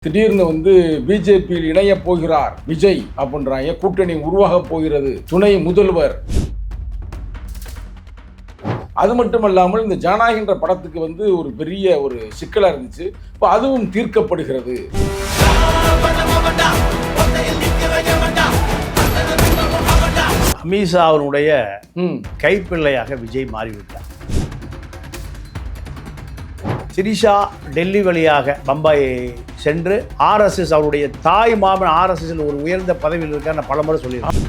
திடீர்னு பிஜேபியில் இணைய போகிறார் விஜய் அப்படின்றாங்க. கூட்டணி உருவாக போகிறது, துணை முதல்வர். அது மட்டுமல்லாமல் இந்த ஜனநாயகன்ற படத்துக்கு ஒரு பெரிய ஒரு சிக்கலா இருந்துச்சு. இப்போ அதுவும் தீர்க்கப்படுகிறது. அமித்ஷா அவருடைய கைப்பிள்ளையாக விஜய் மாறிவிட்டார். சிரிஷா டெல்லி வழியாக பம்பாய் சென்று ஆர்எஸ்எஸ் அவருடைய தாய் மாமன் ஆர்எஸ்எஸ்ல ஒரு உயர்ந்த பதவியில் இருக்கார். நான் பலமுறை சொல்லியிருக்கேன்.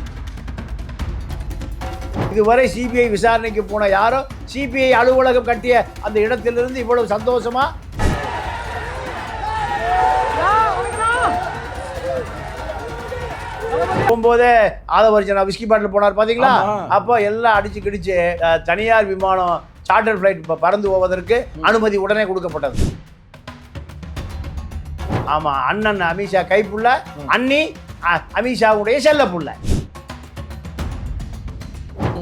இதுவரை சிபிஐ விசாரணைக்கு போன யாரோ சிபிஐ அலுவலகம் கட்டிய அந்த இடத்திலிருந்து இவ்வளவு சந்தோஷமா போகும்போதே ஆதவர்ஜனா விஸ்கி பாட்டில் போனார் பாத்தீங்களா? அப்போ எல்லாம் அடிச்சு கிடிச்சு தனியார் விமானம் சார்ட்டர் ஃபிளைட் பறந்து போவதற்கு அனுமதி உடனே கொடுக்கப்பட்டது. ஆமா, அண்ணன் அமித்ஷா கைப்புள்ள, அண்ணி அமித்ஷாவுடைய செல்ல புள்ள.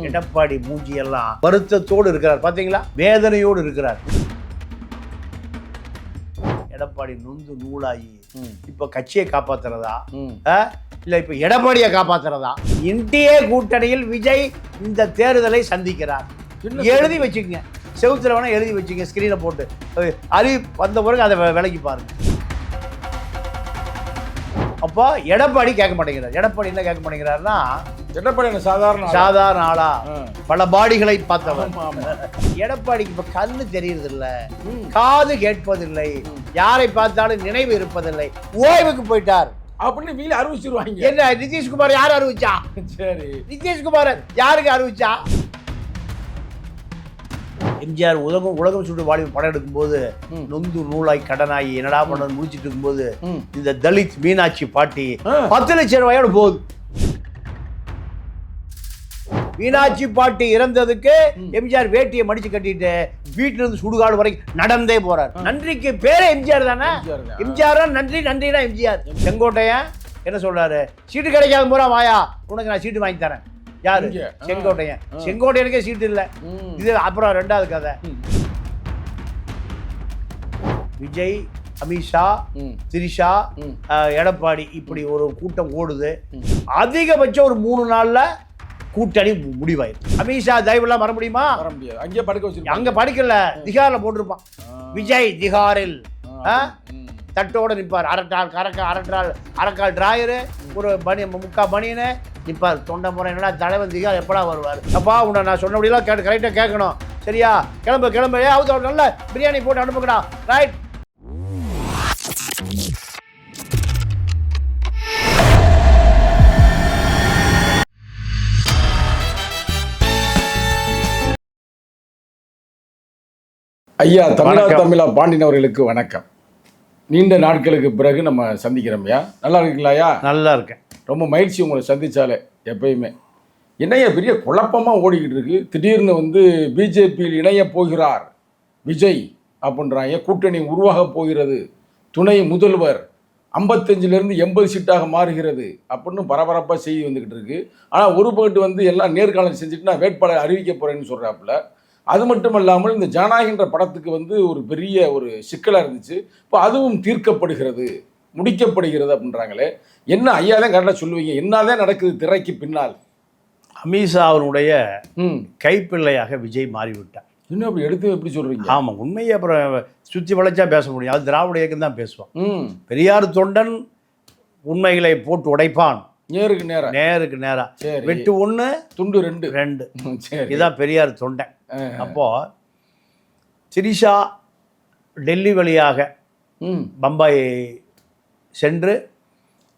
எடப்பாடி மூஞ்சி எல்லாம் வருத்தத்தோடு இருக்கிறார் பாத்தீங்களா? வேதனையோடு இருக்கிறார். எடப்பாடி நொந்து நூலாகி இப்ப கட்சியை காப்பாத்துறதா இல்ல இப்ப எடப்பாடியை காப்பாத்துறதா? இந்திய கூட்டணியில் விஜய் இந்த தேர்தலை சந்திக்கிறார். எழுதி வச்சுக்கங்க, செவுத்துல வேணா எழுதி வச்சுங்க, ஸ்கிரீனை போட்டு அறி வந்த பிறகு அதை விலக்கி பாருங்க. அப்போ எடப்பாடி கேட்க மாட்டேங்கிறார். எடப்பாடி என்ன கேட்க மாட்டேங்கிறாருன்னா, எடப்பாடி சாதாரண ஆளா, பல பாடிகளை பார்த்தவர். எடப்பாடிக்கு இப்ப கண்ணு தெரியுறது இல்ல, காது கேட்பதில்லை, யாரை பார்த்தாலும் நினைவு இருப்பதில்லை, ஓய்வுக்கு போயிட்டார் அப்படின்னு அறிவிச்சிருவாங்க. என்ன நிதிஷ்குமார் யார் அறிவிச்சா? சரி, நிதிஷ்குமார் யாருக்கு அறிவிச்சா? எம்ஜிஆர் உலகம் சுட்டு வாலிபன் படம் எடுக்கும் போது நொந்து நூலாய் கடனாகி என்னடா பண்ண முடிச்சிட்டு இருக்கும்போது இந்த தலித் மீனாட்சி பாட்டி 10 லட்சம் ரூபாயோட போகுது. மீனாட்சி பாட்டி இறந்ததுக்கு எம்ஜிஆர் வேட்டியை மடிச்சு கட்டிட்டு வீட்டுல இருந்து சுடுகாடு வரைக்கும் நடந்தே போறார். நன்றிக்கு பேரே எம்ஜிஆர் தானே. எம்ஜிஆர் நன்றினா எம்ஜிஆர். செங்கோட்டையன் என்ன சொல்றாரு? சீட்டு கிடைக்காத போறா வாயா, உனக்கு நான் சீட்டு வாங்கி தரேன். யாரு? செங்கோட்டையன். செங்கோட்டையனுக்கே சீட்டு இல்லை. இது அப்புறம் ரெண்டாவது கதை. விஜய், அமித்ஷா, திரிஷா, எடப்பாடி இப்படி ஒரு கூட்டம் ஓடுது. அதிகபட்சம் ஒரு 3 நாள்ல கூட்டணி முடிவாயிருக்கு. அமித்ஷா தயவுலாம் வர முடியுமா? வர முடியாது. அங்கே படுக்க வச்சு அங்க படிக்கல, திகார்ல போட்டிருப்பான். விஜய் திகாரில் தட்டோட நிற்பார். அரக்கால் டிராயரு, ஒரு முக்கா பனியனு நிற்பார். தொண்டை முறை என்னடா தலைவன் திகார் எப்படா வருவார்? அப்பா உன்னை நான் சொன்னபடியெல்லாம் கரெக்டாக கேட்கணும், சரியா? கிளம்பு அவுத்த நல்ல பிரியாணி போட்டு அனுப்புங்கடா. ரைட். ஐயா தமிழா பாண்டியன் அவர்களுக்கு வணக்கம். நீண்ட நாட்களுக்கு பிறகு நம்ம சந்திக்கிறோம். ஐயா நல்லா இருக்கீங்களா? ஐயா நல்லா இருக்கேன். ரொம்ப மகிழ்ச்சி உங்களை சந்திச்சாலே. எப்பயுமே என்னையா பெரிய குழப்பமாக ஓடிக்கிட்டு இருக்கு. திடீர்னு பிஜேபியில் இணைய போகிறார் விஜய் அப்படின்றாங்க. கூட்டணி உருவாக போகிறது, துணை முதல்வர் 55லேருந்து 80 சீட்டாக மாறுகிறது அப்படின்னு பரபரப்பாக செய்தி வந்துக்கிட்டு இருக்கு. ஆனால் ஒரு பக்கத்து எல்லாம் நேர்காணல் செஞ்சுட்டு நான் வேட்பாளர் அறிவிக்க போகிறேன்னு சொல்கிறாப்புல. அது மட்டும் இல்லாமல் இந்த ஜனநாயகன்ற படத்துக்கு ஒரு பெரிய ஒரு சிக்கலாக இருந்துச்சு. இப்போ அதுவும் தீர்க்கப்படுகிறது, முடிக்கப்படுகிறது அப்படின்றாங்களே. என்ன ஐயா தான் கரெக்டாக சொல்லுவீங்க, என்னதான் நடக்குது திரைக்கு பின்னால்? அமித்ஷா அவருடைய கைப்பிள்ளையாக விஜய் மாறிவிட்டார். இன்னும் அப்படி எடுத்து எப்படி சொல்றீங்க? ஆமாம், உண்மையை அப்புறம் சுற்றி வளைச்சா பேச முடியும். அது திராவிட இயக்கம் தான் பேசுவான். பெரியார் தொண்டன் உண்மைகளை போட்டு உடைப்பான். நேருக்கு நேரா வெட்டு 1 துண்டு 2. இதுதான் பெரியார் தொண்டன். அப்போ சிரிஷா டெல்லி வழியாக பம்பாய் சென்று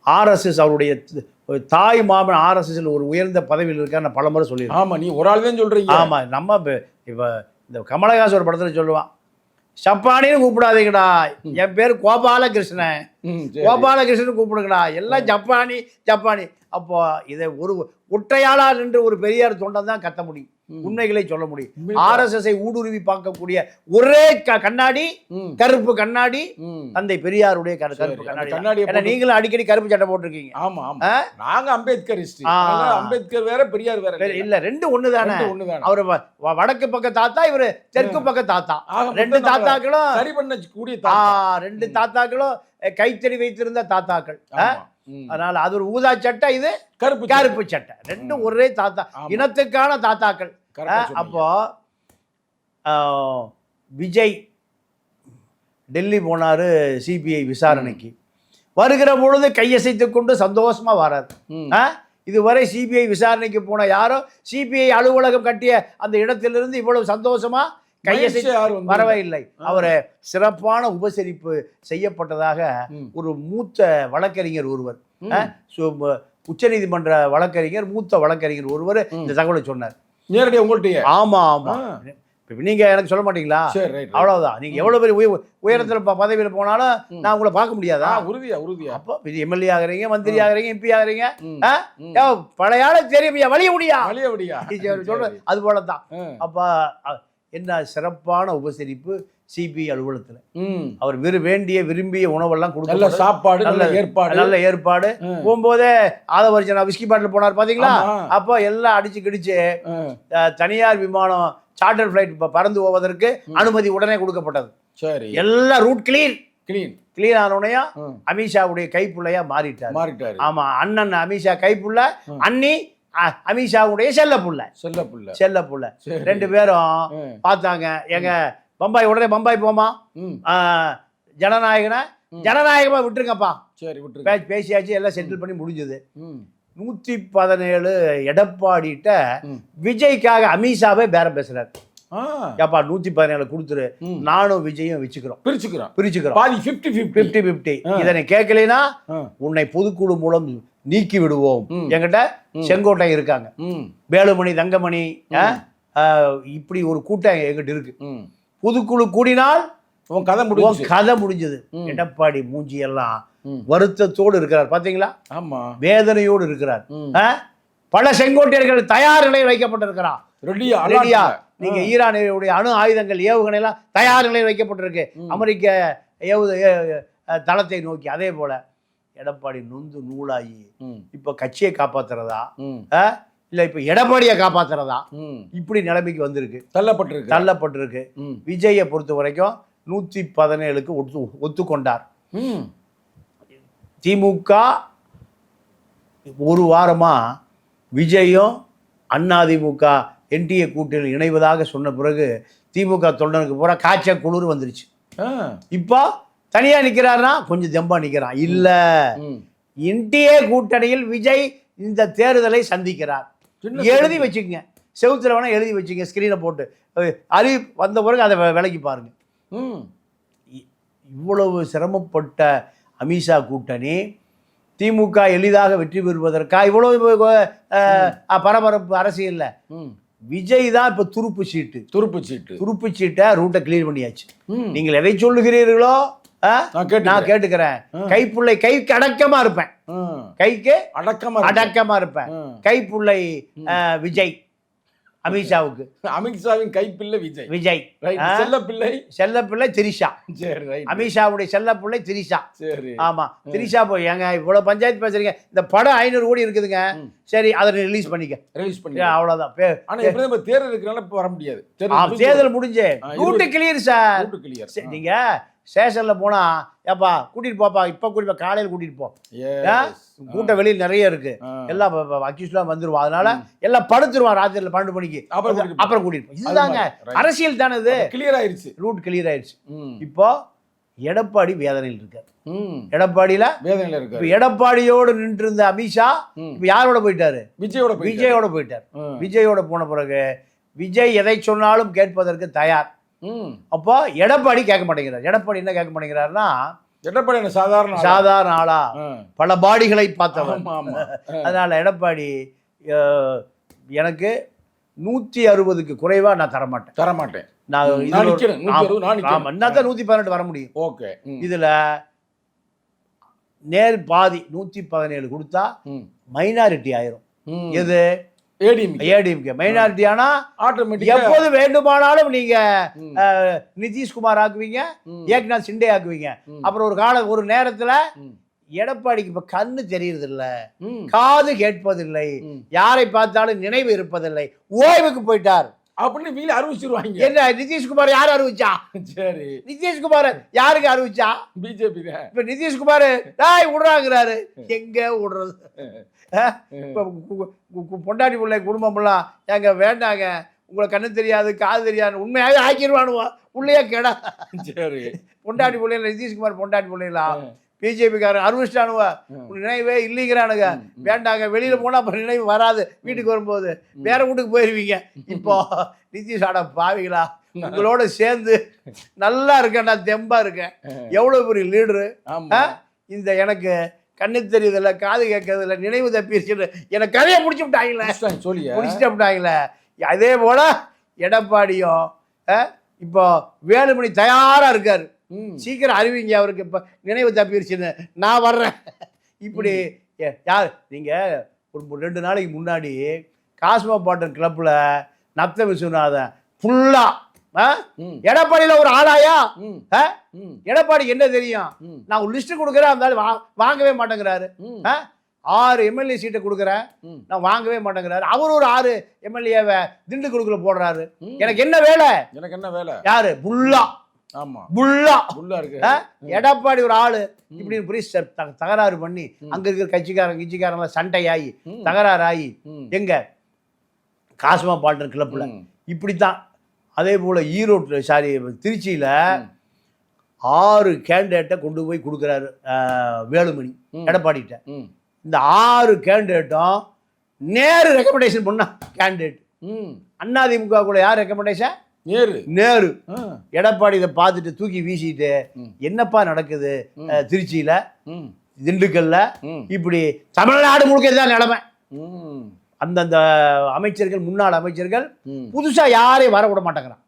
ஆர்எஸ்எஸ் அவருடைய தாய் மாமன் ஆர்எஸ்எஸ்ல ஒரு உயர்ந்த பதவியில் இருக்கார். நான் பலமுறை சொல்லியிருக்கேன். ஆமா, நீ ஒரு ஆள் தான் சொல்றீங்க. ஆமா, நம்ம இப்ப இந்த கமலஹாசன் ஒரு படத்துல சொல்லுவான், ஜப்பானின்னு கூப்பிடாதீங்கடா, என் பேர் கோபாலகிருஷ்ணன், கோபாலகிருஷ்ணன் கூப்பிடுங்கடா, எல்லாம் ஜப்பானி. அப்போ இதை ஒரு ஒற்றையாளா நின்று ஒரு பெரியார் தொண்டன் தான் கத்த முடியும், உண்மைகளை சொல்ல முடியும். ஆர்எஸ்எஸ் ஊடுருவி பார்க்கக்கூடிய ஒரே கண்ணாடி, கருப்பு கண்ணாடி, தந்தை பெரியாருடைய கருப்பு கண்ணாடி. நீங்களும் அடிக்கடி கருப்பு சட்டை போட்டிருக்கீங்க. ஆமா, நாங்க அம்பேத்கர் வேற, பெரியார் வேற இல்ல, 2 ஒண்ணுதானே. அவரு வடக்கு பக்க தாத்தா, இவரு தெற்கு பக்க தாத்தா. 2 தாத்தாக்களும் 2 தாத்தாக்களும் கைத்தறி வைத்திருந்த தாத்தாக்கள். ம். அதனால அது ஒரு ஊதா சட்டை, இது கருப்பு சட்டை, ரெண்டும் ஒரே தாத்தா, இனத்துக்கான தாத்தாக்கள். அப்போ விஜய் டெல்லி போனாரு சிபிஐ விசாரணைக்கு. வருகிற பொழுது கையசைத்து கொண்டு சந்தோஷமா வராது. இதுவரை சிபிஐ விசாரணைக்கு போன யாரோ சிபிஐ அலுவலகம் கட்டிய அந்த இடத்திலிருந்து இவ்வளவு சந்தோஷமா கையசைத்து வரவே இல்லை. அவரை சிறப்பான உபசரிப்பு செய்யப்பட்டதாக ஒரு மூத்த வழக்கறிஞர் ஒருவர், உச்சநீதிமன்ற வழக்கறிஞர், மூத்த வழக்கறிஞர் ஒருவர் இந்த தகவலை சொன்னார் நேரடியாக உங்கள்கிட்ட. ஆமா ஆமா, நீங்க எனக்கு சொல்ல மாட்டீங்களா? அவ்வளவுதான். நீங்க எவ்வளவு பெரிய உயரத்துல பதவியில போனாலும் நான் உங்களை பார்க்க முடியாதா? உறுதியா. அப்போ எம்எல்ஏ ஆகுறீங்க, மந்திரி ஆகுறீங்க, எம்பி ஆகுறீங்க, பழைய ஆளு தெரியும், வழிய முடியா சொல்ற அது போலதான். அப்ப என்ன சிறப்பான உபசரிப்பு சிபிஐ அலுவலகத்துல. அவர் விரும்பிய உணவெல்லாம் கொடுக்க, சாப்பாடு, நல்ல ஏற்பாடு. போகும்போதே ஆதவர்ஜனா விஸ்கி பாட்டில் போனார் பாத்தீங்களா? அப்போ எல்லாம் அடிச்சு கிடிச்சு தனியார் விமானம் சார்ட்டர் ஃபிளைட் பறந்து போவதற்கு அனுமதி உடனே கொடுக்கப்பட்டது. சரி, எல்லாம் ரூட் கிளீன் ஆனோடனே அமித்ஷாவுடைய கைப்புள்ளையா மாறிட்டார். ஆமா, அண்ணன் அமித்ஷா கைப்புள்ள, அண்ணி அமித்ஷாவுடைய செல்ல புள்ள. ரெண்டு பேரும் பார்த்தாங்க, எங்க பம்பாய், உடனே பம்பாய் போமா, ஜனநாயகமா விட்டுருங்கப்பா. சரி, பேசியாச்சு, எல்லாம் செட்டில் பண்ணி முடிஞ்சது. 117 எடப்பாடிட்ட விஜய்க்காக அமித்ஷாவே பேரம் பேசுறாரு. 117 கொடுத்துரு, நானும் விஜயும் பிரிச்சுக்கிறோம் பாதி 50-50. இதனை கேட்கலைன்னா உன்னை பொதுக்குழு மூலம் நீக்கி விடுவோம். என்கிட்ட செங்கோட்டை இருக்காங்க, வேலுமணி, தங்கமணி, இப்படி ஒரு கூட்டம் எங்கிட்ட இருக்கு. பொதுக்குழு கூடினால் கதை முடிஞ்சது. எடப்பாடி மூஞ்சி எல்லாம் வருத்தத்தோடு இருக்கிறார் பாத்தீங்களா? ஆமா, வேதனையோடு இருக்கிறார். பல செங்கோட்டையர்கள் தயார் நிலையில் வைக்கப்பட்டிருக்கிறார். ரெடியா நீங்க ஈரானுடைய அணு ஆயுதங்கள், ஏவுகணை எல்லாம் தயார் நிலையில் வைக்கப்பட்டிருக்கு அமெரிக்க தளத்தை நோக்கி. அதே போல எடப்பாடி நொந்து நூலாகி இப்ப கட்சியை காப்பாத்துறதா இல்ல இப்ப எடப்பாடியை காப்பாத்துறதா, இப்படி நிலைமைக்கு வந்திருக்கு, தள்ளப்பட்டிருக்கு. விஜயை பொறுத்த வரைக்கும் 117க்கு ஒத்துக்கொண்டார். திமுக ஒரு வாரமா விஜயும் அதிமுக என்டிஏ கூட்டணியில் இணைவதாக சொன்ன பிறகு திமுக தொண்டனுக்கு பூரா காய்ச்ச குளிர் வந்துருச்சு. இப்போ தனியா நிக்கிறாருன்னா கொஞ்சம் தெம்பா நிக்கிறான். இல்ல, என்டிஏ கூட்டணியில் விஜய் இந்த தேர்தலை சந்திக்கிறார். எழுதி வச்சுக்கங்க, செவுத்துல வேணா எழுதி வச்சுங்க, ஸ்கிரீனை போட்டு அறி வந்த பிறகு அதை விலைக்கு பாருங்க. இவ்வளவு சிரமப்பட்ட அமித்ஷா கூட்டணி திமுக எளிதாக வெற்றி பெறுவதற்காக இவ்வளவு பரபரப்பு அரசியல்ல விஜய் தான் இப்ப துருப்பு சீட்டை ரூட்டை கிளியர் பண்ணியாச்சு. நீங்கள் எதை சொல்லுகிறீர்களோ நான் கேட்டுக்கிறேன். கைப்புள்ளை கைக்கு அடக்கமா இருப்பேன், கைக்கு அடக்கமா இருப்பேன். கைப்புள்ளை விஜய் அமித்ஷாவுக்கு, அமித்ஷாவின் கைப்பிள்ளை விஜய், செல்லப்பிள்ளை திரிஷா. அமித்ஷாவுடைய செல்லப்பிள்ளை திரிஷா. ஆமா, திரிஷா போய் ஏங்க இவ்வளவு பஞ்சாயத்து பேசுறீங்க, இந்த படம் 500 கோடி இருக்குதுங்க, சரி அதை ரிலீஸ் பண்ணிக்க, அவ்வளவுதான். தேர்தல் வர முடியாது, தேர்தல் முடிஞ்சு ரூட்டு கிளியர் சார். நீங்க ஸ்டேஷன்ல போனா ஏப்பா கூட்டிட்டு போப்பா, இப்ப கூட்டிட்டு போ, காலையில் கூட்டிட்டு போ, கூட்டம் வெளியில் நிறைய இருக்கு, எல்லாம் அக்யூஸ்லாம் வந்துருவா, அதனால எல்லாம் படுத்துருவான் ராத்திரில 12 மணிக்கு, அப்புறம் கூட்டிட்டு போ. இதுதாங்க அரசியல் தானே, இது கிளியர் ஆயிடுச்சு, ரூட் கிளியர் ஆயிடுச்சு. இப்போ எடப்பாடி வேதனையில் இருக்காரு, எடப்பாடியில வேதனையில் இருக்கு. இப்ப எடப்பாடியோடு நின்று இருந்த அமித்ஷா இப்ப யாரோட போயிட்டாரு? விஜயோட போயிட்டார். விஜயோட போன பிறகு விஜய் எதை சொன்னாலும் கேட்பதற்கு தயார். அப்போ எடப்பாடி கேட்க மாட்டேங்கிறார். எடப்பாடி என்ன கேட்க மாட்டேங்கிறாருன்னா, எடப்பாடி சாதாரண ஆளா, பல பாடிகளை பார்த்தவன். அதனால எடப்பாடி எனக்கு 160க்கு குறைவா நான் தரமாட்டேன். நான் 118 வர முடியும். ஓகே, இதுல நேர் பாதி 117 கொடுத்தா மைனாரிட்டி ஆயிரும். எது? ஏடிஎம்கே மைனாரிட்டி. ஆனா எப்போது வேண்டுமானாலும் நீங்க நிதிஷ்குமார் ஆக்குவீங்க, ஏக்நாத் சிண்டே ஆக்குவீங்க. அப்புறம் ஒரு நேரத்துல எடப்பாடிக்கு இப்ப கண்ணு தெரியறது இல்ல, காது கேட்பதில்லை, யாரை பார்த்தாலும் நினைவு இருப்பதில்லை, ஓய்வுக்கு போயிட்டார். அப்படின்னு வீல அறிவிச்சிருவாங்க. என்ன நிதிஷ்குமார் யார் அறிவிச்சா? சரி, நிதிஷ்குமார் யாருக்கு அறிவிச்சா? பிஜேபி தான். இப்ப நிதிஷ்குமார் விடுறாங்கிறாரு. எங்க விடுறது? இப்ப பொண்டாட்டி பிள்ளை குடும்பம் எல்லாம் எங்க வேண்டாங்க, உங்களை கண்ணு தெரியாது காது தெரியாது உண்மையாவே ஆக்கிடுவானுவா உள்ளே கேடா. சரி, பொண்டாட்டி பிள்ளைல நிதிஷ்குமார் பொண்டாட்டி பிள்ளைலாம் பிஜேபிக்காரன் அறிவிச்சிட்டானுவா, நினைவே இல்லைங்கிறானுங்க, வேண்டாங்க, வெளியில போனா அப்புறம் நினைவு வராது, வீட்டுக்கு வரும்போது வேற வீட்டுக்கு போயிருவீங்க. இப்போ நிதிஷ் ஆட பாவிங்களா, உங்களோட சேர்ந்து நல்லா இருக்கேன், நான் தெம்பா இருக்கேன், எவ்வளவு பெரிய லீடரு. இந்த எனக்கு கண்ணு தெரியுதில்ல காது கேட்கறதில்ல நினைவு தப்பிடுச்சு எனக்கு கதையை முடிச்சு விட்டாங்களே. அதே போல எடப்பாடியும் இப்போ வேலுமணி தயாரா இருக்காரு, சீக்கிரம் அறிவிங்க அவருக்கு இப்ப நினைவு தப்பிடுச்சுன்னு, நான் வர்றேன். இப்படி யார் நீங்க ஒரு 2 நாளைக்கு முன்னாடி காஸ்மோபாலிட்டன் கிளப்ல நத்த விஸ்வநாதன் ஃபுல்லா எடப்பாடியில ஒரு ஆளாயா? எடப்பாடி என்ன தெரியும்? நான் ஒரு லிஸ்ட் கொடுக்குறேன், அந்த வாங்கவே மாட்டேங்கிறாரு. 6 எம்எல்ஏ சீட்டை கொடுக்குறேன், நான் வாங்கவே மாட்டேங்கிறாரு. அவர் ஒரு 6 எம்எல்ஏவை திண்டுக்கல்லுக்குள்ள போடுறாரு. எனக்கு என்ன வேலை? யாரு? புல்லா. ஆமா, புல்லா இருக்கு. எடப்பாடி ஒரு ஆளு இப்படி தகராறு பண்ணி அங்க இருக்கிற கட்சிக்காரங்க சண்டையாகி தகராறு ஆகி எங்க காஸ்மோபாலிட்டன் கிளப்ல இப்படித்தான். அதே போல ஈரோட்டில் திருச்சியில 6 கேண்டிடேட்டை கொண்டு போய் கொடுக்குறாரு வேலுமணி எடப்பாடிட்ட. இந்த 6 கேண்டிடேட்டும் நேரு ரெக்கமெண்டேஷன் பண்ண கேண்டிடேட். அதிமுக கூட யார் ரெக்கமெண்டேஷன்? நேரு. எடப்பாடி இதை பார்த்துட்டு தூக்கி வீசிட்டு என்னப்பா நடக்குது திருச்சியில திண்டுக்கல்ல, இப்படி தமிழ்நாடு முழுக்க தான் நிலைமை. அந்தந்த அமைச்சர்கள் முன்னாள் அமைச்சர்கள் புதுசா யாரையும் வர விட மாட்டேங்கிறான்.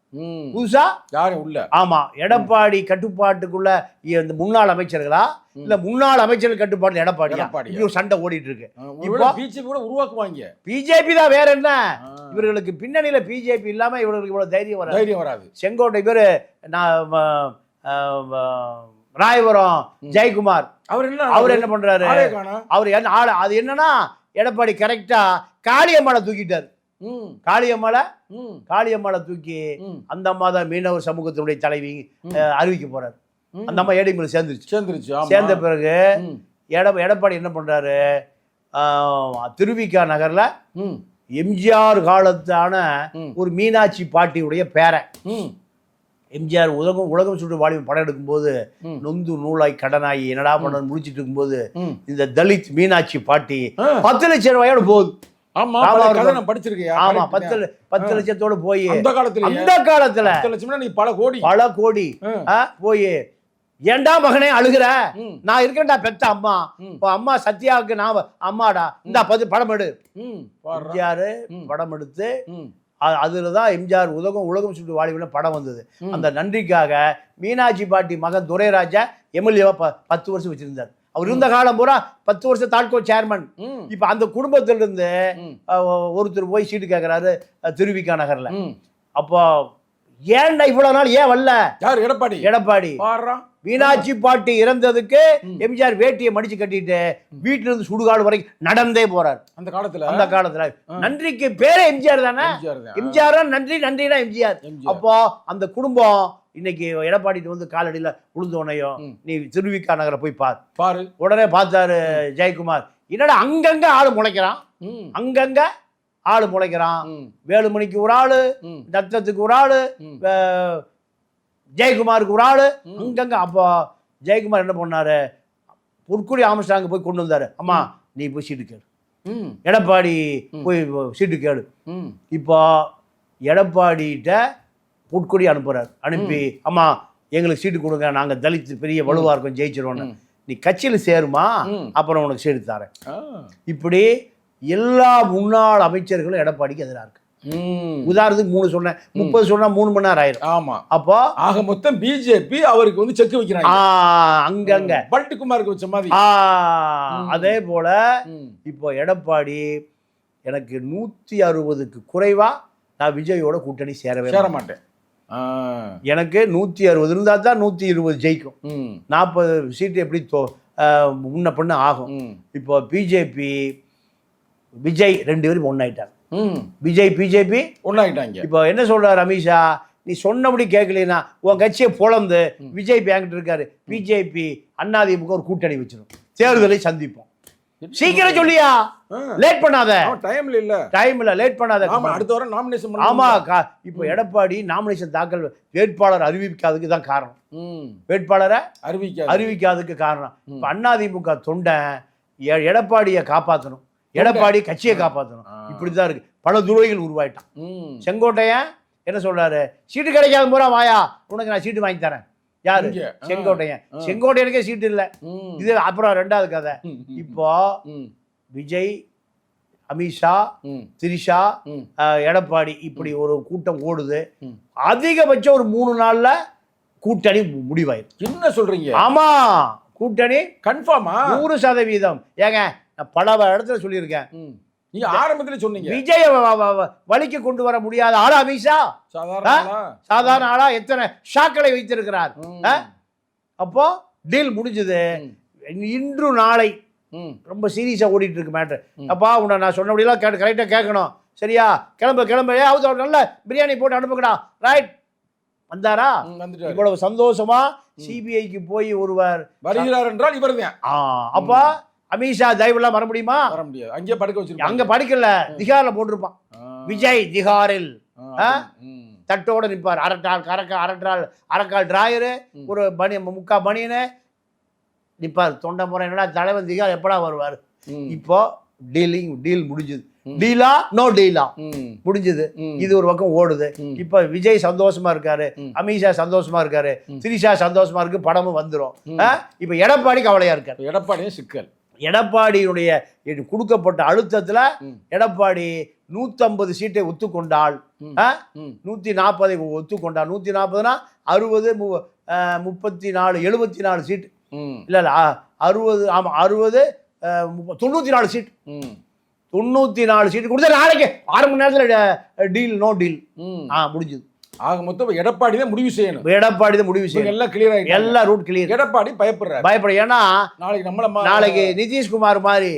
புதுசா யாரும் உள்ள. ஆமா, எடப்பாடி கட்டுப்பாட்டுக்குள்ள இந்த முன்னாள் அமைச்சர்களா இல்ல முன்னாள் அமைச்சர்கள் கட்டுப்பாடு எடப்பாடி சண்டை ஓடிட்டு இருக்கு. உருவாக்குவாங்க பிஜேபி தான், வேற என்ன? இவர்களுக்கு பின்னணியில பிஜேபி இல்லாம இவர்களுக்கு இவ்வளவு தைரியம் வராது. செங்கோட்டை பேரு ராயபுரம் ஜெயக்குமார் அவர் என்ன பண்றாரு? அவர் என்ன அது என்னன்னா எடப்பாடி கரெக்டா காளியம்மாளை தூக்கிட்டாரு. காளியம்மாளை தூக்கி அந்த அம்மா தான் மீனவர் சமூகத்தினுடைய தலைவி அறிவிக்க போறாரு. அந்த அம்மா ஏடிஎம்ல சேர்ந்த பிறகு எடப்பாடி என்ன பண்றாரு? திருவிக்கா நகர்ல எம்ஜிஆர் காலத்தான ஒரு மீனாட்சி பாட்டியுடைய பேரை எம்ஜிஆர் உலகம் சுற்று வாலிபன் படம் எடுக்கும் போது நொந்து நூலாய் கடனாயி என்னடா பண்ண முடிச்சிட்டு இருக்கும்போது இந்த தலித் மீனாட்சி பாட்டி 10 லட்சம் ரூபாயோட போகுது. ஆமா, 10 லட்சத்தோட போய் அந்த காலத்துல பல கோடி போய் ஏண்டா மகனே அழுகுற, நான் இருக்கேன்டா பெத்த அம்மா, அம்மா சத்யாவுக்கு நான் அம்மாடா, இந்த படம் எடு. எம்ஜிஆர் படம் எடுத்து அதுலதான் எம்ஜிஆர் உலகம் சுற்று வாலிபன் படம் வந்தது. அந்த நன்றிக்காக மீனாட்சி பாட்டி மகன் துரைராஜா எம்எல்ஏவா 10 வருஷம் வச்சிருந்தார். அவர் இருந்த காலம் பூரா 10 வருஷம் தாட்கோ சேர்மன். இப்ப அந்த குடும்பத்திலிருந்து ஒருத்தர் போய் சீட்டு கேட்கிறாரு திருவிக்கா நகர்ல. அப்போ ஏன்டா இவ்வளவு நாள் ஏன் வரல? யார்? எடப்பாடி. மீனாட்சி பாட்டி இறந்ததுக்கு எம்ஜிஆர் வேட்டியை மடிச்சு கட்டிட்டு வீட்டுல இருந்து சுடுகாடு வரைக்கும் நடந்தே போறாரு. அந்த காலத்துல நன்றிக்கு பேரே எம்ஜிஆர் தானே. எம்ஜிஆர் நன்றினா எம்ஜிஆர். அப்போ அந்த குடும்பம் இன்னைக்கு எடப்பாடி வந்து காலடியில உளுந்தோனையும் நீ திருவிக்கா நகரை போய் பாரு. உடனே பார்த்தாரு ஜெயக்குமார். என்னடா அங்கங்க ஆளு முளைக்கிறான். வேலுமணிக்கு ஒரு ஆளு, தத்தத்துக்கு ஒரு ஆளு, ஜெயக்குமாருக்கு ஒரு ஆளு, அங்கங்க. அப்போ ஜெயக்குமார் என்ன பண்ணாரு? பொற்குடி ஆம்ஸ்ட்ராங் போய் கொண்டு வந்தாரு. அம்மா நீ போய் சீட்டு கேளு, எடப்பாடி போய் சீட்டு கேளு. இப்போ எடப்பாடிகிட்ட பொற்கொடி அனுப்புறாரு. அனுப்பி அம்மா எங்களுக்கு சீட்டு கொடுங்க, நாங்க தலித் பெரிய வலுவா இருக்கோம், ஜெயிச்சிருவோன்னு. நீ கட்சியில சேருமா, அப்புறம் உனக்கு சீட்டு தரேன். இப்படி எல்லா முன்னாள் அமைச்சர்களும் எடப்பாடிக்கு எதிராக இருக்கு. உதாரணத்துக்கு 3 சொன்னேன், 30 சொன்னா 3 மணி நேரம் ஆயிரும். ஆமா, அப்போ ஆக மொத்தம் பிஜேபி அவருக்கு வந்து செக் வைக்கிறாங்க அங்கங்க பல்டிகுமாருக்கு வச்ச மாதிரி. அதே போல இப்போ எடப்பாடி எனக்கு 160க்கு குறைவா நான் விஜயோட கூட்டணி சேர மாட்டேன், எனக்கு 160 இருந்தா தான் 120 ஜெயிக்கும், 40 சீட்டு எப்படி முன்ன பண்ண ஆகும். இப்போ பிஜேபி விஜய் 2 பேரும் ஒன்னாயிட்டாங்க. விஜய் பிஜேபி ஒன்றாயிட்டாங்க. இப்போ என்ன சொல்றாரு அமித்ஷா, நீ சொன்னபடி கேட்கலனா உன் கட்சியை பொழந்து விஜய் பேங்கிட்டு இருக்காரு, பிஜேபி அதிமுக ஒரு கூட்டணி வச்சிடும், தேர்தலை சந்திப்போம். சீக்கிரம் சொல்லியா, லேட் பண்ணாத. டைம் இல்ல, லேட் பண்ணாத. அடுத்த வாரம் நாமினேஷன் பண்ண. ஆமா, இப்போ எடப்பாடி நாமினேஷன் தாக்கல் வேட்பாளர் அறிவிக்காததுக்கு தான் காரணம். வேட்பாளரை அறிவிக்காததுக்கு காரணம். இப்போ அதிமுக தொண்டை எடப்பாடியை காப்பாற்றணும், எடப்பாடி கட்சியை காப்பாற்றணும், இப்படிதான் இருக்கு. பல துரோகிகள் உருவாயிட்டான். செங்கோட்டையன் என்ன சொல்றாரு, சீட்டு கிடைக்காத பூரா வாயா, உனக்கு நான் சீட்டு வாங்கி தரேன். யாரு? செங்கோட்டையன். செங்கோட்டையனுக்கே சீட்டு இல்லை. இது அப்புறம் ரெண்டாவது கதை. இப்போ விஜய், அமித்ஷா, திரிஷா, எடப்பாடி இப்படி ஒரு கூட்டம் ஓடுது. அதிகபட்சம் ஒரு 3 நாள்ல கூட்டணி முடிவாயிருக்கு. என்ன சொல்றீங்க? ஆமா, கூட்டணி கன்ஃபார்மா 100%. ஏங்க நான் பல இடத்துல சொல்லியிருக்கேன். நீங்க ஆரம்பத்துல சொன்னீங்க விஜய வழிக்கு கொண்டு வர முடியாத ஆளா அமித்ஷா? சாதாரண ஆளா? எத்தனை ஷாக்களை வைத்திருக்கிறார். அப்போ டீல் முடிஞ்சது. இன்று நாளை ரொம்ப சீரியஸா ஓடிட்டு இருக்கு மேட்ரு. அப்பா உன்னை நான் சொன்னபடியெல்லாம் கரெக்டா கேட்கணும், சரியா? கிளம்பு நல்ல பிரியாணி போட்டு அனுப்புங்கடா. ரைட், வந்தாரா? இவ்வளவு சந்தோஷமா சிபிஐக்கு போய் ஒருவர் வருகிறார் என்றால் இவர் தான். அப்பா அமித்ஷா தயவுலாம் வர முடியுமா? வர முடியாது. அங்கே படுக்க வச்சிருப்பாங்க. அங்க படுக்கல, திகார்ல போட்டிருப்பான். விஜய் திகாரில் தட்டோட நிற்பார். அரக்கால் டிராயரு, ஒரு முக்கா பனியனு நிற்பார். தொண்டை முறை என்னடா தலைவன் திகார் எப்படா வருவார்? இப்போ டீல் முடிஞ்சது. டீலா நோ டீலா முடிஞ்சது. இது ஒரு பக்கம் ஓடுது. இப்ப விஜய் சந்தோஷமா இருக்காரு, அமித்ஷா சந்தோஷமா இருக்காரு, திரிஷா சந்தோஷமா இருக்கு, படமும் வந்துடும். இப்ப எடப்பாடி கவலையா இருக்காரு. எடப்பாடியும் சிக்கல். எடப்பாடியினுடைய கொடுக்கப்பட்ட அழுத்தத்துல எடப்பாடி 150 சீட்டை ஒத்துக்கொண்டால், 140 ஒத்துக்கொண்டால், 140னா 60, 34, 74 சீட்டு இல்ல 60, ஆமா 60, 94 சீட். 94 சீட்டு கொடுத்தா நாளைக்கு 6 மணி நேரத்தில் டீல் நோ டீல் முடிஞ்சது. ஆக மொத்தம் எடப்பாடி தான் முடிவு செய்யணும். எடப்பாடி தான் முடிவு செய்யணும். எல்லாம் கிளியர் ஆயிடுச்சு, எல்லா ரூட் கிளியர். எடப்பாடி பயப்படுற. ஏன்னா நாளைக்கு நிதிஷ்குமார் மாதிரி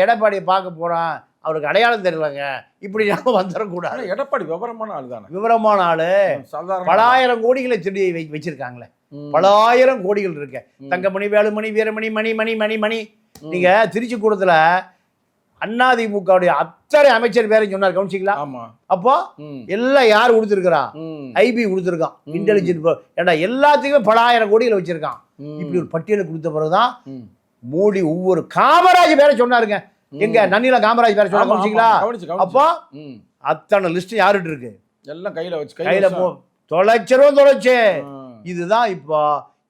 எடப்பாடியை பார்க்க போறான், அவருக்கு அடையாளம் தெரியலங்க, இப்படி நம்ம வந்துடக்கூடாது. எடப்பாடி விவரமான ஆளு தானே. விவரமான ஆளு. பலாயிரம் கோடிகளை திருடி வச்சிருக்காங்களே, பலாயிரம் கோடிகள் இருக்கு. தங்கமணி, வேலுமணி, வீரமணி, மணி மணி மணி மணி. நீங்க திருச்சி கூடத்துல அதிமுகவுடைய அத்தனை அமைச்சர் பேரை சொன்னார், கவனிச்சிங்களா? அப்போ எல்லாம் யார் கொடுத்துருக்கா? ஐபி கொடுத்துருக்கான், இன்டெலிஜென்ட். ஏன்னா எல்லாத்துக்குமே பலாயிரம் கோடிகளை வச்சிருக்கான். இப்படி ஒரு பட்டியலை கொடுத்த பிறகுதான் மோடி ஒவ்வொரு காமராஜ் பேரை சொன்னாருங்க. எங்க நன்னில காமராஜ் பேரை சொன்னா, கவனிச்சிங்களா? அப்போ அத்தனை லிஸ்ட் யாருட்டு இருக்கு? எல்லாம் கையில தொலைச்சு. இதுதான் இப்போ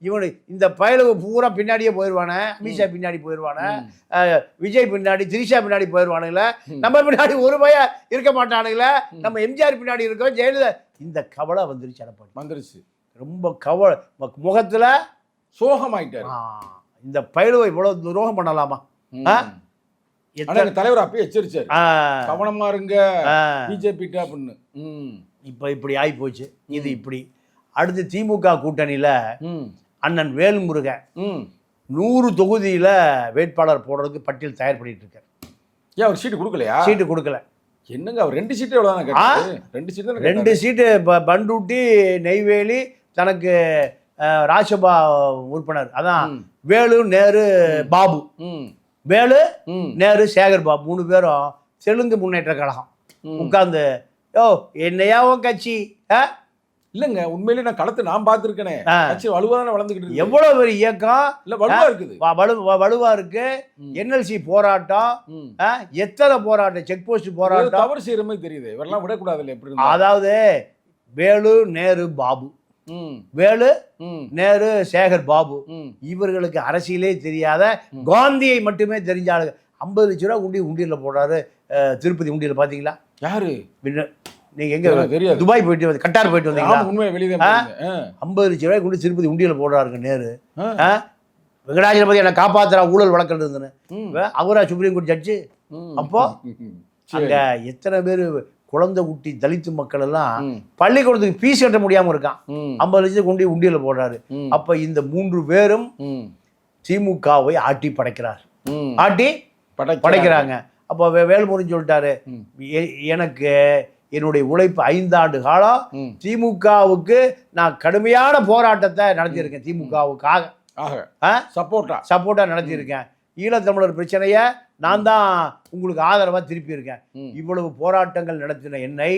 இவனு இந்த பயலுக்கு பூரா பின்னாடியே போயிடுவானே. அமித்ஷா பின்னாடி போயிடுவானே, விஜய் பின்னாடி, திரிஷா பின்னாடி போயிடுவானுங்களே. நம்ம பின்னாடி ஒரு பய இருக்க மாட்டானுங்களே. நம்ம எம்ஜிஆர் பின்னாடி இருக்கோம், ஜெயலலிதா. இந்த கவலை வந்துருச்சு. எடப்பாடி வந்துருச்சு. ரொம்ப கவலை, முகத்துல சோகமாயிட்டாரு. இந்த பயலுவை இவ்வளவு துரோகம் பண்ணலாமா? தலைவர் அப்பயே எச்சரிச்சாரு, கவனமா இருங்க பிஜேபி அப்படின்னு. இப்ப இப்படி ஆகி போச்சு. இது இப்படி. அடுத்து திமுக கூட்டணியில அண்ணன் வேல்முருகன் 100 தொகுதியில வேட்பாளர் போடுறதுக்கு பட்டியல் தயார் பண்ணிட்டு இருக்காரு. ஏன் அவர் சீட்டு கொடுக்கலையா? சீட்டு கொடுக்கல. என்னங்க அவர் 2 சீட்டு எவ்வளவு கேட்டாரு? 2 சீட்டு பண்டூட்டி, நெய்வேலி, தனக்கு ராஜ்யசபா உறுப்பினர். அதான் வேலு, நேரு, பாபு. வேலு, நேரு, சேகர் பாபு 3 பேரும் தெலுங்கு முன்னேற்ற கழகம் உட்கார்ந்து, யோ என்னையா உன் கட்சி? இல்லங்க, உண்மையிலே நான் களத்தை நான் பார்த்துருக்கேனே, கட்சி வலுவாதானே வளர்ந்துகிட்டு இருக்கு. எவ்வளவு பெரிய இயக்கம் இல்ல வலுவா இருக்குது, வலுவா இருக்கு. என்எல்சி போராட்டம், எத்தனை போராட்டம், செக் போஸ்ட் போராட்டம். தவறு செய்யற மாதிரி தெரியுது. இவரெல்லாம் விடக்கூடாது இல்லை? எப்படி? அதாவது வேலு, நேரு, பாபு, வேலு, நேரு, சேகர் பாபு, இவர்களுக்கு அரசியலே தெரியாத, காந்தியை மட்டுமே தெரிஞ்ச ஆளுங்க. 50 லட்ச ரூபா உண்டியல்ல போடுறாரு. திருப்பதி உண்டியல் பாத்தீங்களா? யாரு? நீங்க எங்க தெரியாது, துபாய் போயிட்டு கட்டார் போயிட்டு வந்தீங்களா? உண்மையை வெளியே 50 லட்ச ரூபாய் கொண்டு திருப்பதி உண்டியல் போடுறாருங்க நேரு. வெங்கடாஜலபதி என்ன காப்பாத்துறா ஊழல் வழக்கில் இருந்துன்னு அவரா சுப்ரீம் கோர்ட் ஜட்ஜு. அப்போ அங்க எத்தனை பேர் குழந்தை குட்டி தலித்து மக்கள் எல்லாம் பள்ளிக்கூடத்துக்கு ஃபீஸ் கட்ட முடியாம இருக்கான். 50 லட்சத்தை கொண்டு உண்டியல போடுறாரு. அப்ப இந்த 3 பேரும் திமுகவை ஆட்டி படைக்கிறார், ஆட்டி படைக்கிறாங்க. அப்போ வேல்முருகன் சொல்லிட்டாரு, எனக்கு என்னுடைய உழைப்பு 5 ஆண்டு காலம் திமுகவுக்கு நான் கடுமையான போராட்டத்தை நடத்தியிருக்கேன், திமுகவுக்காக சப்போர்ட்டா நடத்தியிருக்கேன். ஈழத்தமிழர் பிரச்சனையை நான் தான் உங்களுக்கு ஆதரவாக திருப்பியிருக்கேன். இவ்வளவு போராட்டங்கள் நடத்தின என்னை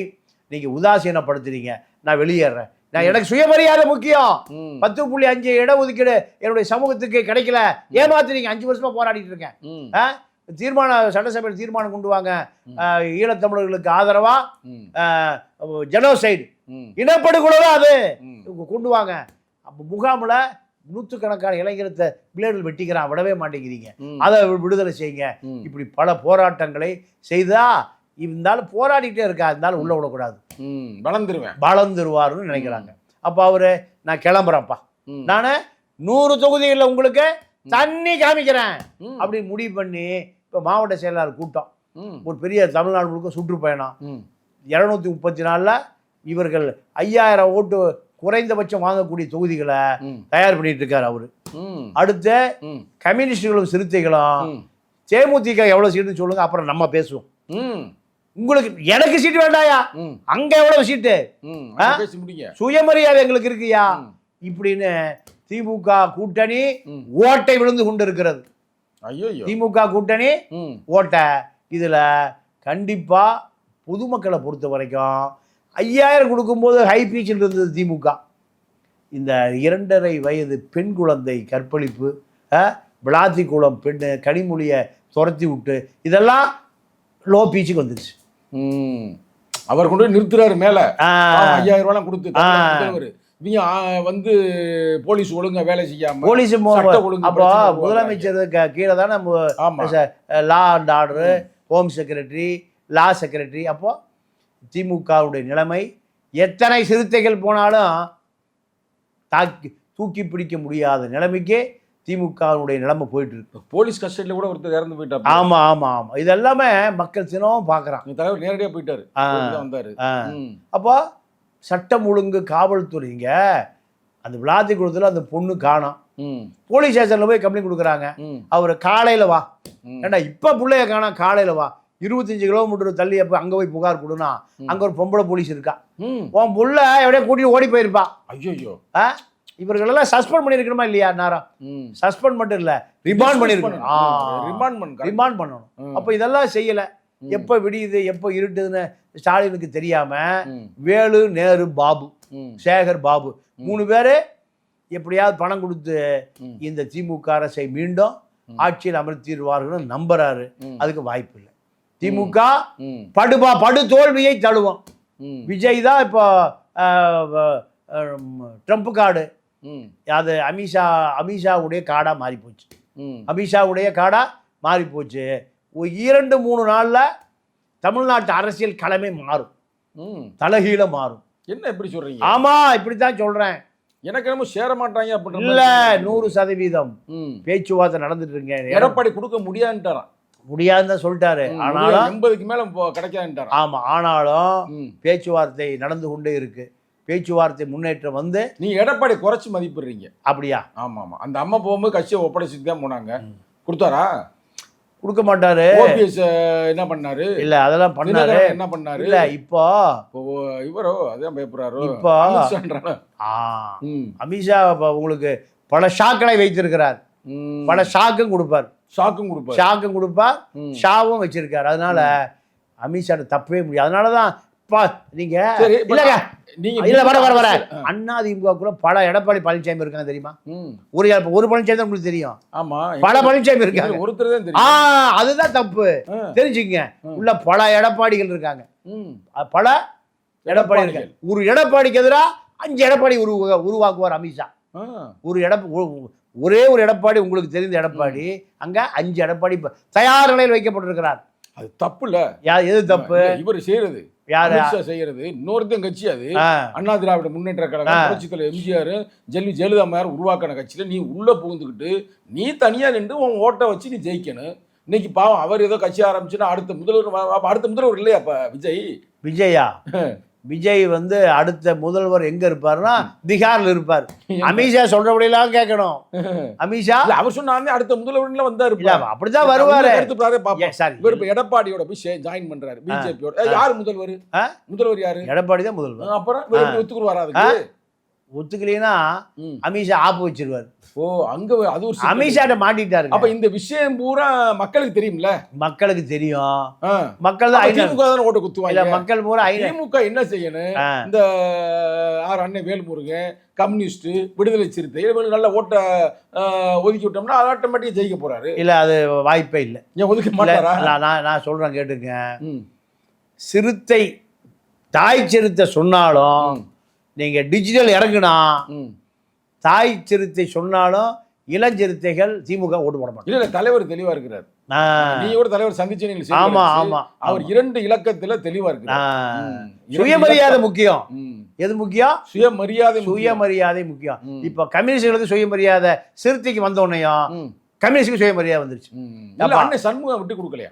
நீங்க உதாசீனப்படுத்துறீங்க, நான் வெளியேறேன். நான் எனக்கு சுயமரியாதை முக்கியம். 10.5 இடஒதுக்கீடு என்னுடைய சமூகத்துக்கு கிடைக்கல, ஏமாத்துறீங்க. 5 வருஷமா போராடிட்டு இருக்கேன். சட்டசபையில் தீர்மானம் கொண்டு வாங்க, ஈழத்தமிழர்களுக்கு ஆதரவா ஜெனோசைடு, இனப்படுகொலை அது கொண்டு வாங்க. அப்போ முகாமில் நூற்றுக்கணக்கான இளைஞரத்தை பிளேடில் வெட்டிக்கிறான், விடவே மாட்டேங்கிறீங்க, அதை விடுதலை செய்யுங்க. இப்படி பல போராட்டங்களை செய்தா இருந்தாலும் போராடிட்டே இருக்கா, இருந்தாலும் உள்ள விடக்கூடாது, வளர்ந்துருவாருன்னு நினைக்கிறாங்க. அப்போ அவரு நான் கிளம்புறேன்ப்பா, நான் 100 தொகுதிகளில் உங்களுக்கு தண்ணி காமிக்கிறேன் அப்படின்னு முடிவு பண்ணி இப்போ மாவட்ட செயலாளர் கூட்டம், ஒரு பெரிய தமிழ்நாடு முழுக்க சுற்றுப்பயணம், 234 இவர்கள் 5000 ஓட்டு குறைந்தபட்சம் வாங்கக்கூடிய தொகுதிகளை தயார் பண்ணிட்டு இருக்காரு அவரு. அடுத்த கம்யூனிஸ்டுகளும் சிறுத்தைகளும் தேமுதிக எவ்வளவு சீட்டுன்னு சொல்லுங்க, அப்புறம் நம்ம பேசுவோம். உங்களுக்கு எனக்கு சீட்டு வேண்டாயா, அங்க எவ்வளவு சீட்டு, சுயமரியாதை எங்களுக்கு இருக்குயா இப்படின்னு திமுக கூட்டணி ஓட்டை விழுந்து கொண்டு இருக்கிறது. திமுக கூட்டணி ஓட்டை. இதுல கண்டிப்பா பொதுமக்களை பொறுத்த வரைக்கும் 5000 கொடுக்கும்போது ஹை பீச்சில் இருந்தது திமுக. இந்த 2.5 வயது பெண் குழந்தை கற்பழிப்பு, விளாத்திக்குளம் பெண்ணு கனிமொழியை துரத்தி விட்டு, இதெல்லாம் லோ பீச்சுக்கு வந்துருச்சு. அவர் கொண்டு நிறுத்துறாரு மேல 5000 ரூபாய் கொடுத்து. இவங்க வந்து போலீஸ் ஒழுங்கா வேலை செய்யாம, போலீஸ் அப்போ முதலமைச்சருக்கு கீழே தானே law and order, home secretary, law secretary. அப்போ திமுகவுடைய நிலைமை, எத்தனை சிறுத்தைகள் போனாலும் தூக்கி பிடிக்க முடியாத நிலைமைக்கு திமுகவுடைய நிலைமை போயிட்டு இருக்கு. போலீஸ் கஸ்டடியில் கூட ஒருத்தர் இறந்து போயிட்டார். ஆமா ஆமா ஆமா, இது எல்லாமே மக்கள் தினமும் பார்க்குறான். தலைவர் நேரடியாக போயிட்டாரு, வந்தாரு. அப்போ சட்டம் ஒழுங்கு காவல்துறைங்க அந்த விளாத்திக்குளத்தில் அந்த பொண்ணு காணோம், போலீஸ் ஸ்டேஷன்ல போய் கம்ப்ளைண்ட் கொடுக்குறாங்க. அவர் காலையில வா, ஏண்டா இப்ப பிள்ளைய காணோம், காலையில வா, 25 கிலோமீட்டர் தள்ளி அப்ப அங்க போய் புகார் கொடுனா, அங்க ஒரு பொம்பளை போலீஸ் இருக்கா, உன் புள்ள எப்படியா கூட்டிட்டு ஓடி போயிருப்பா. ஐயோ, இவர்களெல்லாம் சஸ்பெண்ட் பண்ணிருக்கணுமா இல்லையா? நேரம் சஸ்பெண்ட் மட்டும் இல்ல, ரிமாண்ட் பண்ணிருக்கணும், ரிமாண்ட் பண்ணணும். அப்ப இதெல்லாம் செய்யல. எப்ப விடியுது எப்ப இருட்டுதுன்னு ஸ்டாலினுக்கு தெரியாம வேலு, நேரு, பாபு, சேகர் பாபு 3 பேரு எப்படியாவது பணம் கொடுத்து இந்த திமுக அரசை மீண்டும் ஆட்சியில் அமர்த்திடுவார்கள் நம்புறாரு. அதுக்கு வாய்ப்பு இல்லை. திமுக படு தோல்வியை தழுவோம். விஜய் தான் இப்போ ட்ரம்ப் கார்டு, அது அமித்ஷாவுடைய கார்டா மாறி போச்சு. அமித்ஷாவுடைய கார்டா மாறி போச்சு. 2-3 நாள்ல தமிழ்நாட்டு அரசியல் களமே மாறும், தலைகீழ மாறும். என்ன எப்படி சொல்றீங்க? ஆமா, இப்படித்தான் சொல்றேன். எனக்கு என்னமோ சேர மாட்டாங்க அப்படின்னு இல்ல, 100% பேச்சுவார்த்தை நடந்துட்டு இருக்கேன். எடப்பாடி கொடுக்க முடியாதுன்றாராம். முடியாதுன்னு சொல்லிட்டாரு. ஆனாலும் 80க்கு மேல கிடைக்காதுன்றாராம். ஆமா, ஆனாலும் பேச்சுவார்த்தை நடந்து கொண்டே இருக்கு. பேச்சுவார்த்தை முன்னேற்றம் வந்து நீ எடப்பாடி குறைச்சி மதிப்பிடுறீங்க. அப்படியா? ஆமா ஆமா, அந்த அம்மா போகும்போது கட்சியை ஒப்படைச்சிட்டு தான் போனாங்க. கொடுத்தாரா? கொடுக்க மாட்டாரு. ஓபிஎஸ் என்ன பண்ணாரு? இல்ல அதெல்லாம் பண்ணாரு. என்ன பண்ணாரு? இல்ல இப்போ இவரோ அதான் பயப்படுறாரு. இப்போ அமித்ஷா உங்களுக்கு பல ஷாக்களை வைத்திருக்கிறார், பல ஷாக்கும் கொடுப்பார், ஷாக்கும் கொடுப்பார், ஷாவும் வச்சிருக்காரு. அதனால அமித்ஷா தப்பவே முடியாது. அதனாலதான் நீங்க இல்லங்க, அதிமுக பல எடப்பாடி பழனிசாமி இருக்காங்க தெரியுமா? ஒரு பழனிசாமி தான் உங்களுக்கு தெரியும். ஆமா, பல பழனிசாமி இருக்காங்க. ஒருத்தர் தான் தெரியும். அதுதான் தப்பு, தெரிஞ்சுங்க. உள்ள பல எடப்பாடிகள் இருக்காங்க, பல எடப்பாடி இருக்காங்க. ஒரு எடப்பாடிக்கு எதிராக 5 எடப்பாடி உருவாக்குவார் அமித்ஷா. ஒரே ஒரு எடப்பாடி உங்களுக்கு தெரிந்த எடப்பாடி, அங்க 5 எடப்பாடி தயார் நிலையில் வைக்கப்பட்டிருக்கிறார். அது தப்பு இல்ல. எது தப்பு? இவர் செய்யறது, செய்யறது இன்னொருத்தன் கட்சி. அது அண்ணா திராவிட முன்னேற்ற கழகம், புரட்சித் தலைவர் எம்ஜிஆர், ஜெயலலிதா அம்மையார் உருவாக்கின கட்சியில நீ உள்ள புகுந்துக்கிட்டு நீ தனியா நின்று உன் ஓட்டை வச்சு நீ ஜெயிக்கணும். இன்னைக்கு பாவம் அவர் ஏதோ கட்சி ஆரம்பிச்சுன்னா அடுத்த முதல்வர் இல்லையா? அப்ப விஜயா விஜய் வந்து அடுத்த முதல்வர் எங்க இருப்பாருன்னா பீகார்ல இருப்பார். அமித்ஷா சொல்றபடியெல்லாம் கேட்கணும். அமித்ஷா இல்ல, அவர் சொன்னாருன்னு அடுத்த முதல்வர்ல வந்தாரு. இல்ல அப்படிதான் வருவாரு. சாரி, இவர் இப்ப எடப்பாடியோட போய் ஜாயின் பண்றாரு பிஜேபியோட. யாரு முதல்வர்? முதல்வர் யாரு? எடப்பாடி தான் முதல்வர். அப்புறம் இவர் ஒத்துக்குருவாரா? அதுக்கு ஒத்துக்கலைன்னா அமித்ஷா ஆப்பு வச்சிருவாரு. ஓ, அங்க அது ஒரு அமித்ஷாட்ட மாட்டிட்டாரு. அப்ப இந்த விஷயம் பூரா மக்களுக்கு தெரியும்ல. மக்களுக்கு தெரியும். மக்கள் தான் திமுக தான் ஓட்டு குத்துவாங்க. மக்கள் பூரா திமுக என்ன செய்யணும்? இந்த ஆறு அண்ணன் வேல்முருகன், கம்யூனிஸ்ட், விடுதலை சிறுத்தை நல்ல ஓட்டை ஒதுக்கி விட்டோம்னா அது ஆட்டோமேட்டிக்கா ஜெயிக்க போறாரு. இல்ல, அது வாய்ப்பே இல்லை. ஏன் ஒதுக்க மாட்டாரா? நான் சொல்றேன் கேட்டுங்க. சிறுத்தை தாய் சிறுத்தை சொன்னாலும் நீங்க டிஜிட்டல் இறங்குனா தாய் சிறுத்தை சொன்னாலும் இளஞ்சிறுத்தைகள் திமுக ஓட்டு போட மாட்டாங்க. இல்ல, தலைவர் தெளிவா இருக்கிறார். நீயோட தலைவர் சந்திச்சு. ஆமா ஆமா, அவர் 2 இலக்கத்துல தெளிவா இருக்கிறார். சுயமரியாதை முக்கியம். எது முக்கியம்? சுயமரியாதை முக்கியம். இப்ப கம்யூனிஸ்டுகளுக்கு சுயமரியாதை, சிறுத்தைக்கு வந்த உடனேயும் கம்யூனிஸ்டுக்கு சுயமரியாதை வந்துருச்சு. அண்ணன் சண்முகம் விட்டு கொடுக்கலையா?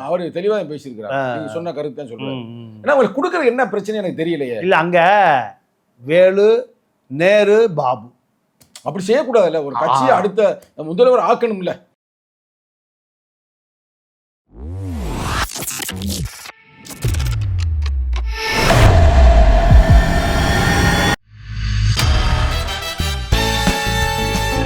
அவரு தெளிவா பேசியிருக்கிறார். நீங்க சொன்ன கருத்து தான் சொல்றாரு. ஏன்னா அவங்களுக்கு கொடுக்கறது என்ன பிரச்சனை எனக்கு தெரியலையே. இல்ல, அங்க வேலு, நேரு, பாபு அப்படி செய்யக்கூடாதுல்ல. ஒரு கட்சியை அடுத்த முதல்வர் ஆக்கணும்ல.